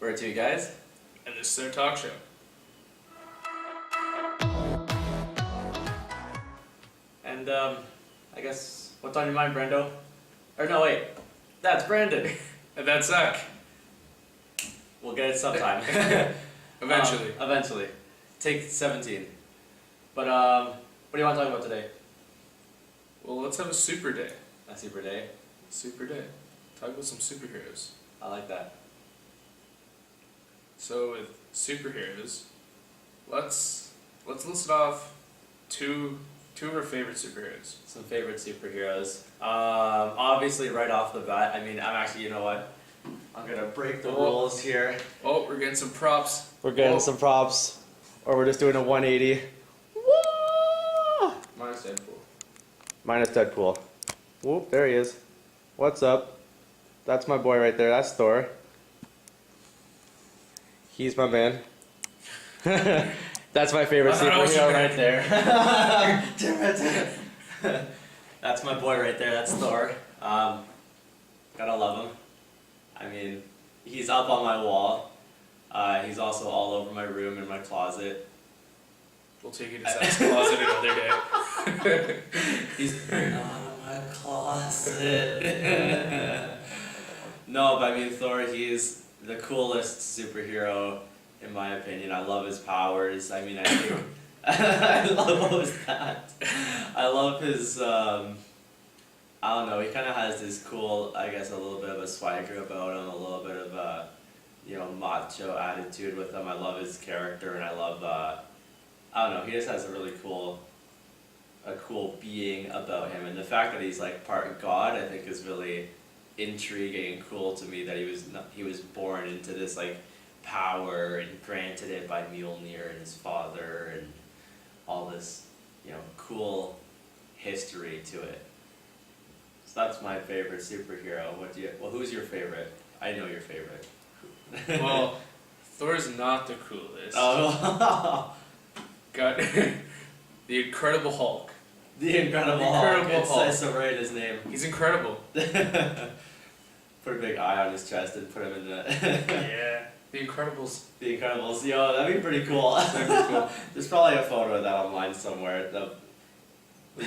We're two guys. And this is our talk show. And I guess, what's on your mind, Brendo? Or no, wait. That's Brandon. And that's Zach. We'll get it sometime. Eventually. Eventually. Take 17. But what do you want to talk about today? Well, let's have a super day. A super day. Super day. Talk about some superheroes. I like that. So with superheroes, let's list off two of our favorite superheroes. Some favorite superheroes. Obviously, right off the bat, I mean, I'm actually, you know what? I'm gonna break the rules here. Oh, we're getting some props. We're getting some props, or we're just doing a 180. Woo! Minus Deadpool. Minus Deadpool. Whoop, there he is. What's up? That's my boy right there. That's Thor. He's my man. That's my favorite superhero right there. That's my boy right there. That's Thor. Gotta love him. I mean, he's up on my wall. He's also all over my room and my closet. We'll take you to Zach's closet another day. He's in my closet. No, but I mean, Thor, he's the coolest superhero in my opinion. I love his powers. I mean, I think I love what was that? I love his I don't know, he kind of has this cool, I guess, a little bit of a swagger about him, a little bit of a, you know, macho attitude with him. I love his character, and I love I don't know, he just has a really cool being about him, and the fact that he's like part god, I think, is really intriguing and cool to me. That he was born into this like power and granted it by Mjolnir and his father and all this, you know, cool history to it. So that's my favorite superhero. Who's your favorite? I know your favorite. Well, Thor's not the coolest. Oh. Got the Incredible Hulk. The Incredible Hulk. It says so right in his name. He's incredible. Put a big eye on his chest and put him in the... Yeah. The Incredibles. The Incredibles. Yo, that'd be pretty cool. That'd be cool. There's probably a photo of that online somewhere. The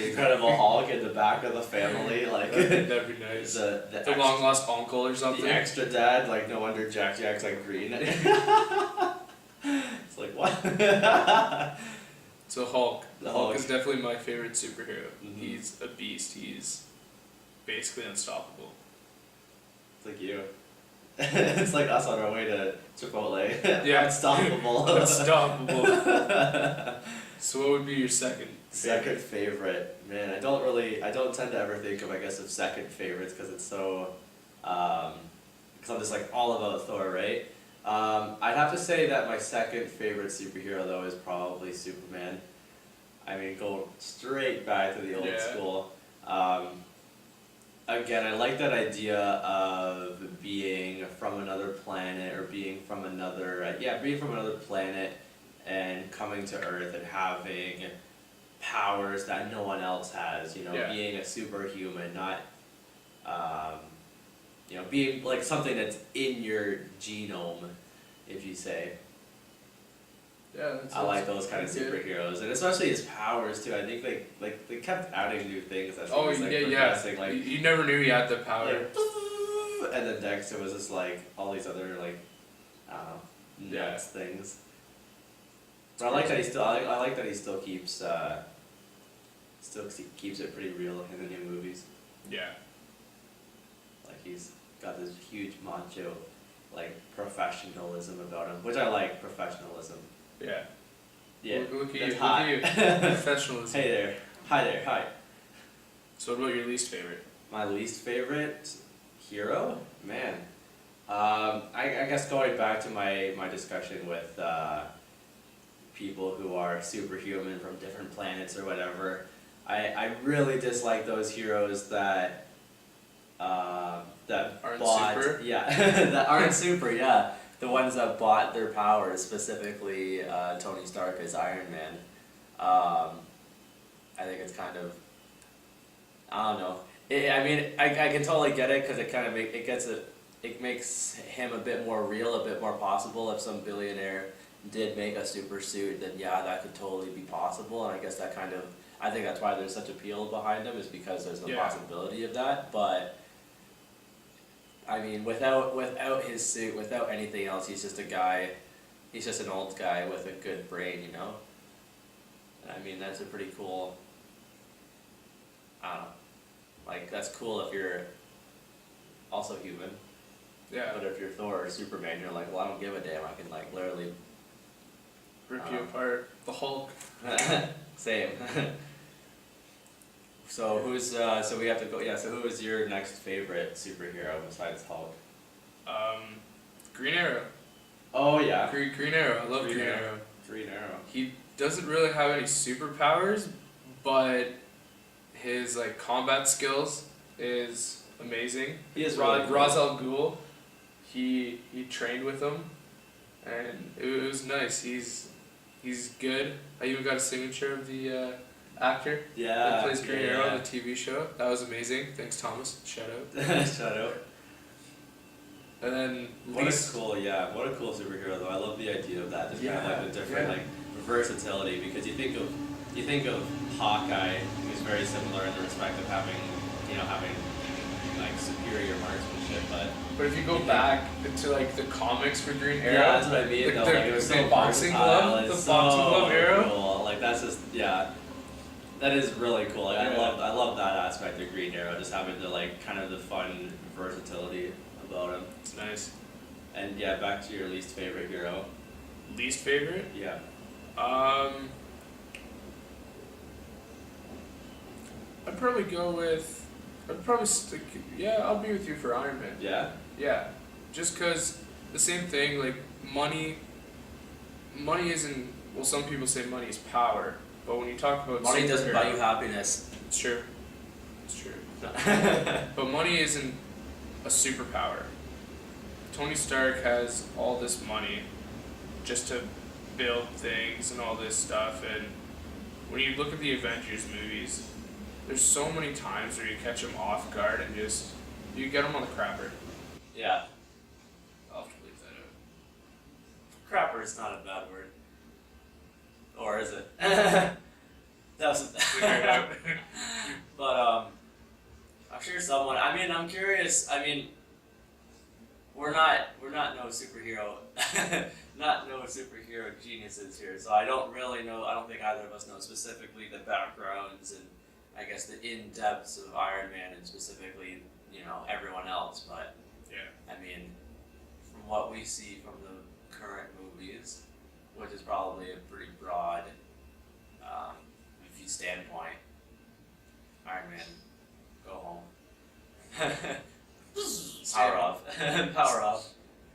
Incredible Hulk in the back of the family. Like, that'd be nice. The long lost uncle or something. The extra dad. Like, no wonder Jack's like green. It's like, what? So Hulk. The Hulk is definitely my favorite superhero. Mm-hmm. He's a beast. He's basically unstoppable. It's like you. It's like us on our way to Chipotle. Yeah. Unstoppable. Unstoppable. So what would be your second favorite? Man, I don't tend to ever think of, I guess, of second favorites because it's so, because I'm just like all about Thor, right? I'd have to say that my second favorite superhero, though, is probably Superman. I mean, go straight back to the old school. Again, I like that idea of being from another planet, or being from another planet and coming to Earth and having powers that no one else has. You know, being a superhuman, not you know, being like something that's in your genome, if you say. Yeah, I like those kind of superheroes, and especially his powers too. I think they kept adding new things as he was progressing. Like, you never knew he had the power. Like, and then Dexter was just like all these other like, I don't know, nuts things. But I like that he still keeps it pretty real in the new movies. Yeah. Like, he's got this huge macho, like, professionalism about him, which I like. Professionalism. Yeah. Yeah. Look at that's you. hot. Look at you. Professionalism. Hey there. Hi there. Hi. So what about your least favorite? My least favorite hero? Man. I guess going back to my discussion with people who are superhuman from different planets or whatever, I really dislike those heroes that Aren't bought super? that aren't super, yeah. The ones that bought their powers, specifically Tony Stark as Iron Man. I think it's kind of, I don't know. I mean, I can totally get it because it kind of it makes him a bit more real, a bit more possible. If some billionaire did make a super suit, then yeah, that could totally be possible. And I guess that kind of, I think that's why there's such appeal behind him, is because there's the possibility of that. But I mean, without his suit, without anything else, he's just a guy. He's just an old guy with a good brain, you know. I mean, that's a pretty cool. I don't know. Like, that's cool if you're also human. Yeah. But if you're Thor or Superman, you're like, well, I don't give a damn. I can like literally Rip you apart. The Hulk. same. So who's so we have to go. Yeah. So who is your next favorite superhero besides Hulk? Green Arrow. Oh yeah. Green Arrow. I love Green Arrow. Green Arrow. He doesn't really have any superpowers, but his like combat skills is amazing. He is really cool. Ra's al Ghul. He trained with him, and it was nice. He's good. I even got a signature of the actor that plays Green Arrow on the TV show. That was amazing. Thanks, Thomas. Shout out. Shout out. And then What a cool superhero though. I love the idea of that. Just kind of like the different like versatility, because you think of Hawkeye, who's very similar in the respect of having like superior marksmanship, but if you go back to like the comics for Green Arrow, yeah, that's what I mean. The boxing glove arrow. Cool. Like that's just that is really cool. Like, I love that aspect of Green Arrow, just having the like kind of the fun versatility about him. It's nice. And yeah, back to your least favorite hero. Least favorite? Yeah. I'd probably go with. I'd probably stick. Yeah, I'll be with you for Iron Man. Yeah. Yeah, just cause the same thing. Like money. Money isn't. Well, some people say money is power, but when you talk about money doesn't buy you happiness. It's true. It's true. But money isn't a superpower. Tony Stark has all this money just to build things and all this stuff, and when you look at the Avengers movies, there's so many times where you catch him off guard and just you get him on the crapper. Yeah. I'll have to leave that out. Crapper is not a bad word. Or is it? That was But I'm sure someone. I mean, I'm curious. I mean, we're not no superhero, no superhero geniuses here. So I don't really know. I don't think either of us know specifically the backgrounds and I guess the in-depths of Iron Man and specifically everyone else. But yeah, I mean, from what we see from the current movies, which is probably a pretty broad standpoint, Iron Man, go home. Power off. Power off.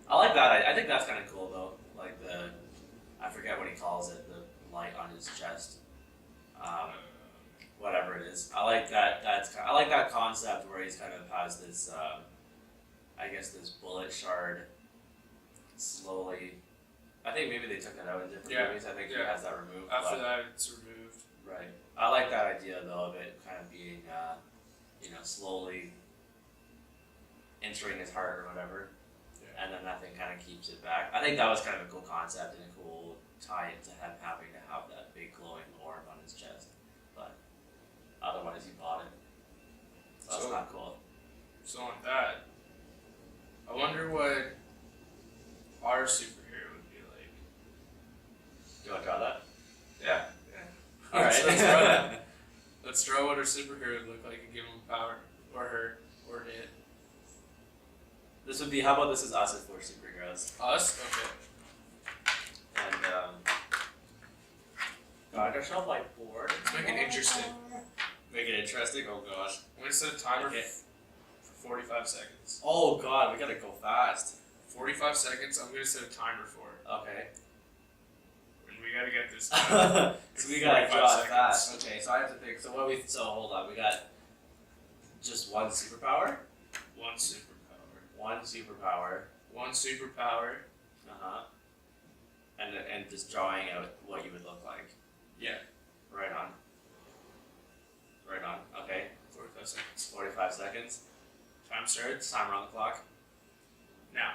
I like that. I think that's kind of cool though. Like I forget what he calls it, the light on his chest. Whatever it is. I like that. I like that concept where he's kind of has this, I guess this bullet shard slowly. I think maybe they took that out in different movies. I think he has that removed. After that, it's removed. Right. I like that idea though of it kind of being, slowly entering his heart or whatever, and then that thing kind of keeps it back. I think that was kind of a cool concept and a cool tie into him having to have that big glowing orb on his chest, but otherwise he bought it. So that's not cool. So on that, I wonder what our superhero would be like. Do you want to draw that? Yeah. All right. Let's draw that. Let's draw what our superhero would look like and give him power, or her, or it. This would be. How about this is us as four superheroes? Us? Okay. And got ourselves like board. Let's make it interesting. Make it interesting. Oh gosh. I'm gonna set a timer for 45 seconds. Oh god, we gotta go fast. 45 seconds. I'm gonna set a timer for it. Okay. And we gotta get this done. So we gotta draw it fast. Okay, so I have to think. So hold on. We got just one superpower. One superpower. One superpower. One superpower. And just drawing out what you would look like. Yeah. Right on. Right on. Okay. 45 seconds. 45 seconds. Time starts. Timer on the clock. Now.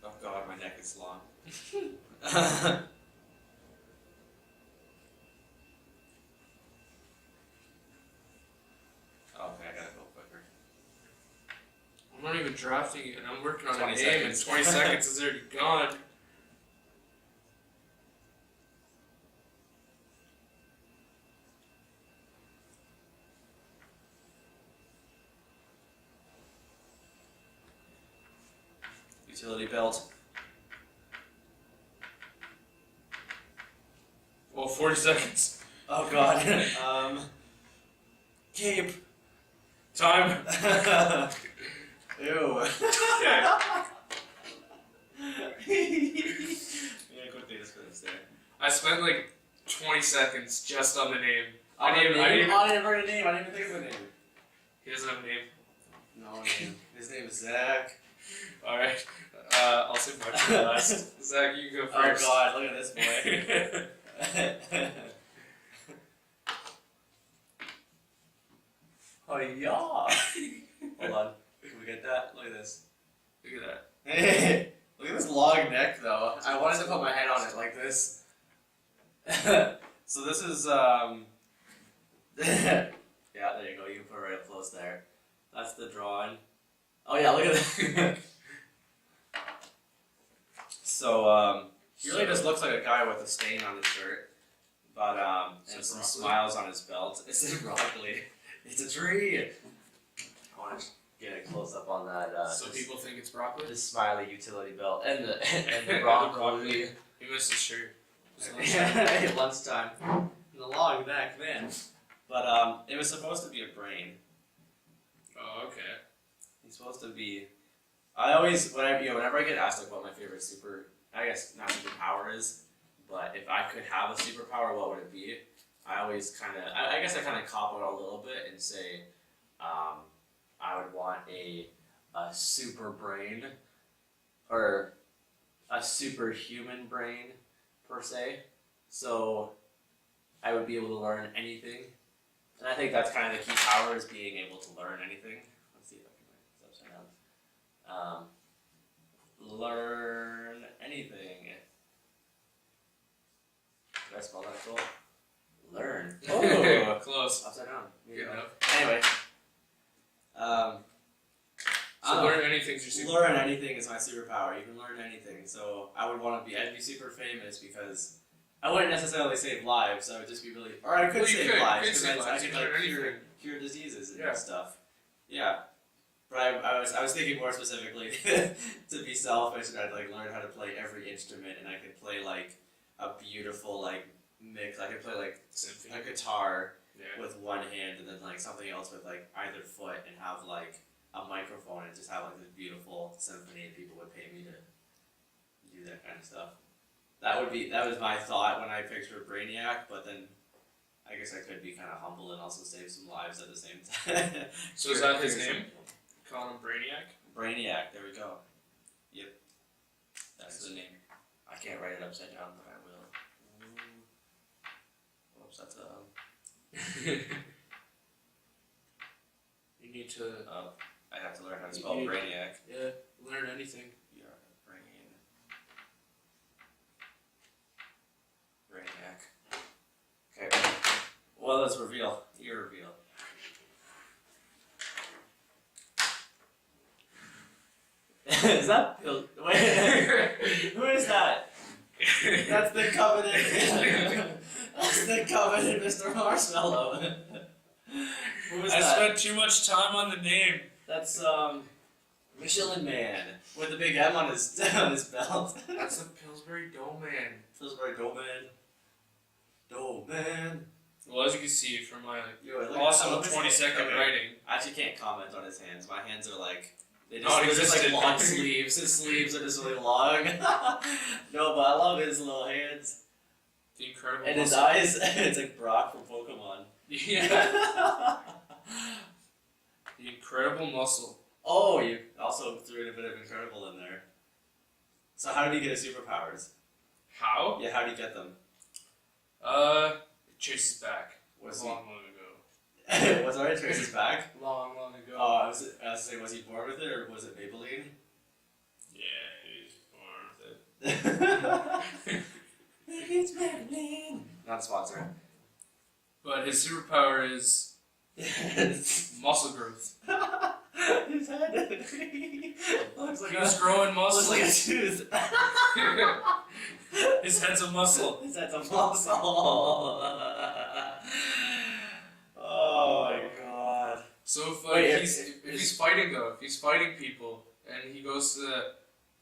Oh god, my neck is long. Okay, I gotta go quicker. I'm not even drafting it, and I'm working on a 20 name, and seconds. 20 seconds is already gone. Utility belt. Well, 40 seconds. Oh god. Cape. Time. Ew. Okay. Yeah, quickly just put this there. I spent like 20 seconds just on the name. I didn't I even write a name. I didn't even think of a name. He doesn't have a name. No name. His name is Zach. Alright. I'll say my turn last. Zach, you go first. Oh god, look at this boy. Oh yeah. Hold on. Can we get that? Look at this. Look at that. Hey, look at this long neck though. I wanted to put my head on it like this. So this is yeah, there you go. You can put it right up close there. That's the drawing. Oh yeah, look at that. So he really just looks like a guy with a stain on his shirt, but and some smiles on his belt. It's a broccoli. It's a tree. I want to get a close up on that. So people think it's broccoli? The smiley utility belt and the broccoli. He missed his shirt. At lunchtime. The long neck, man. But it was supposed to be a brain. Oh, okay. He's supposed to be. I always, whenever I get asked like what my favorite I guess not superpower is, but if I could have a superpower, what would it be? I always kind of, I guess I kind of cop out a little bit and say, I would want a super brain, or a superhuman brain, per se. So I would be able to learn anything. And I think that's kind of the key power, is being able to learn anything. Let's see if I can write this upside down. Learn anything. Did I spell that cool? Learn. Oh, close. Upside down. Good enough. Anyway. So learn anything's your superpower. Learn anything is my superpower. You can learn anything. So I would want to be, I'd be super famous because I wouldn't necessarily save lives. I would just be really, or I could save lives because I could like cure diseases and stuff. Yeah. But I was thinking more specifically to be selfish, and I'd like learn how to play every instrument, and I could play like a beautiful like mix. I could play like Symphony. a guitar Yeah. with one hand, and then like something else with like either foot, and have like a microphone, and just have like this beautiful symphony, and people would pay me to do that kind of stuff. That was my thought when I pictured Brainiac, but then I guess I could be kind of humble and also save some lives at the same time. So is that his name? Call him Brainiac? Brainiac, there we go. Yep. That's the name. I can't write it upside down, but I will. Oops, that's You need to I have to learn how to spell Brainiac. learn anything. Yeah, Brainiac. Okay. Well, let's reveal. Your reveal. Is that? Wait, who is that? That's the Covenant. That's the Covenant, Mr. Marshmallow. Who is I that? spent too much time on the name. That's Michelin Man with a big M on his belt. That's the Pillsbury Doughman. Pillsbury Doughman. Doughman. Well, as you can see from my Yo, I awesome love his 20-second okay. writing. I actually can't comment on his hands. My hands are like they're just Non-existent. like long sleeves. His sleeves are just really long. No, but I love his little hands The incredible and his muscle. eyes. It's like Brock from Pokemon. Yeah. The incredible muscle. Oh, you also threw in a bit of Incredible in there. So how did he get his superpowers? How? Yeah, how did he get them? It chases back. Was a long ago. Was already Trace's back? Long ago. Oh, I was saying, was he born with it or was it Maybelline? Yeah, he's born with it. It's Maybelline. Not a sponsor. But his superpower is muscle growth. His head looks like He's growing muscle. looks like a tooth. His head's a muscle. His head's a muscle. Oh my god. So if, Wait, if he's fighting though, if he's fighting people and he goes to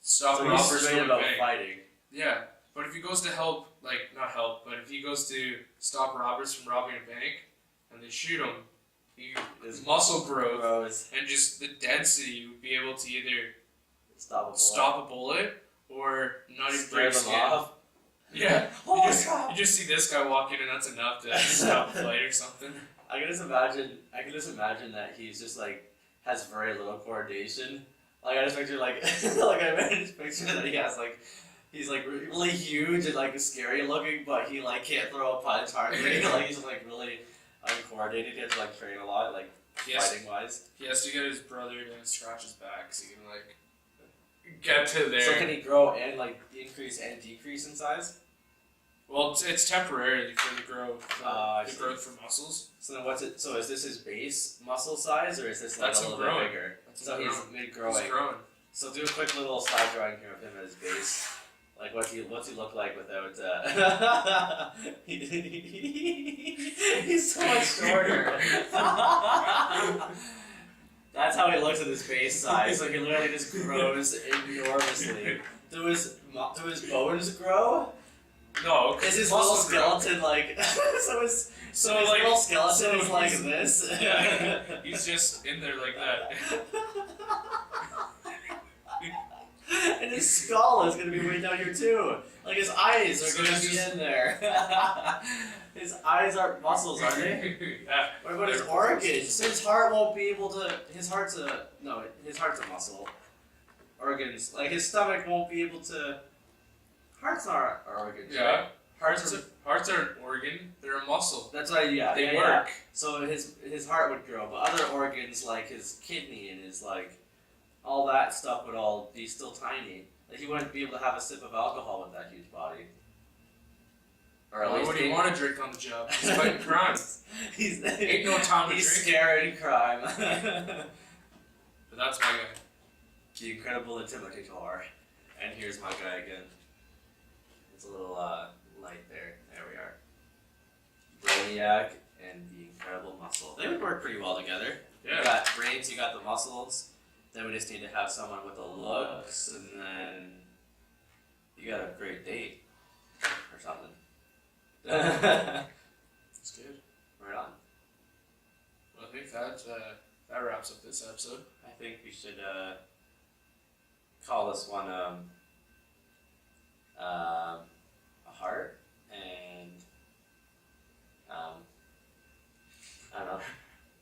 stop So robbers he's from straight a about bank, fighting. yeah. But if he goes to help, like not help, but if he goes to stop robbers from robbing a bank and they shoot him, his muscle growth Gross. and just the density would be able to either Stop stop a bullet or not even Scare break them skin. off. Yeah. Oh, you crap. just see this guy walk in and that's enough to stop a fight or something. I can just imagine that he's just like has very little coordination. Like I just picture like like I made this picture that he has like he's like really huge and like scary looking, but he like can't throw a punch hardly. Like he's like really uncoordinated. He has to like train a lot, like fighting wise. He has to get his brother to scratch his back so he can like get to there. So can he grow and like increase and decrease in size? Well, it's temporary for the growth, I the see. growth for muscles. So then what's it? So is this his base muscle size, or is this like That's a him little growing. bit bigger? That's So him he's growing. mid He's growing. growing. So do a quick little slide drawing here of him at his base. Like what's he look like without? He's so much shorter. That's how he looks at his base size. Like he literally just grows enormously. Do his bones grow? No, Is his muscle little growth. skeleton like his like little skeleton so is like he's- this? Yeah, he's just in there like that. And his skull is gonna be way down here too. Like his eyes are So gonna he's be just- in there. His eyes aren't muscles, are they? Yeah. What about his organs? His heart won't be able to. His heart's a muscle. Organs, like his stomach won't be able to. Hearts are organs. Yeah. Right? Hearts are an organ. They're a muscle. That's why, yeah. They yeah, work. yeah. So his heart would grow, but other organs like his kidney and his like all that stuff would all be still tiny. Like he wouldn't be able to have a sip of alcohol with that huge body. Or at Why least would he want to drink on the job? He's fighting crime. He's Ain't no time to he's drink. scaring crime. But that's my guy. The incredible intimidator. And here's my guy again. It's a little light there. There we are. Brainiac and the incredible muscle. They would work pretty well together. Yeah. You got brains, you got the muscles. Then we just need to have someone with the looks, and then you got a great date or something. That's good. Right on. Well, I think that wraps up this episode. I think we should call this one a heart and I don't know.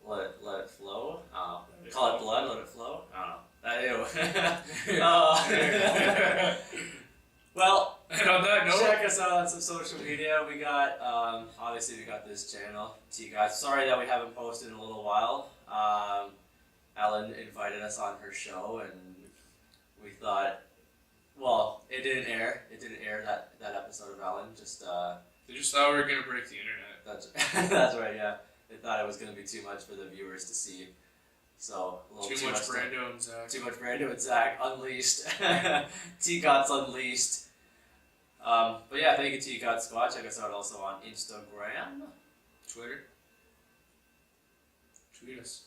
Let it flow. I don't know. Call it blood. Let it flow. I don't know. Well, And on that note, check us out on some social media. We got obviously we got this channel. TGOTS. Sorry that we haven't posted in a little while. Ellen invited us on her show, and we thought, well, it didn't air. It didn't air that episode of Ellen. Just they just thought we were gonna break the internet. that's that's right. Yeah, they thought it was going to be too much for the viewers to see. So a little Too much Brando and Zach. Too much Brando and Zach unleashed. TGOTS unleashed. But yeah, thank you TGOTSquad. Check us out also on Instagram. Twitter. Tweet us.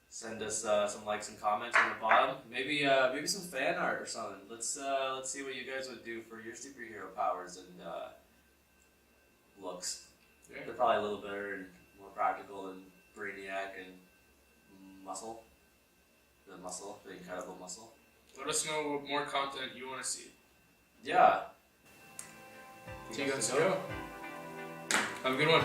Send us some likes and comments on the bottom. Maybe some fan art or something. Let's see what you guys would do for your superhero powers and looks. Yeah. They're probably a little better and more practical than Brainiac and Muscle. The incredible muscle. Let us know what more content you want to see. Yeah. TGOTS go. Have a good one.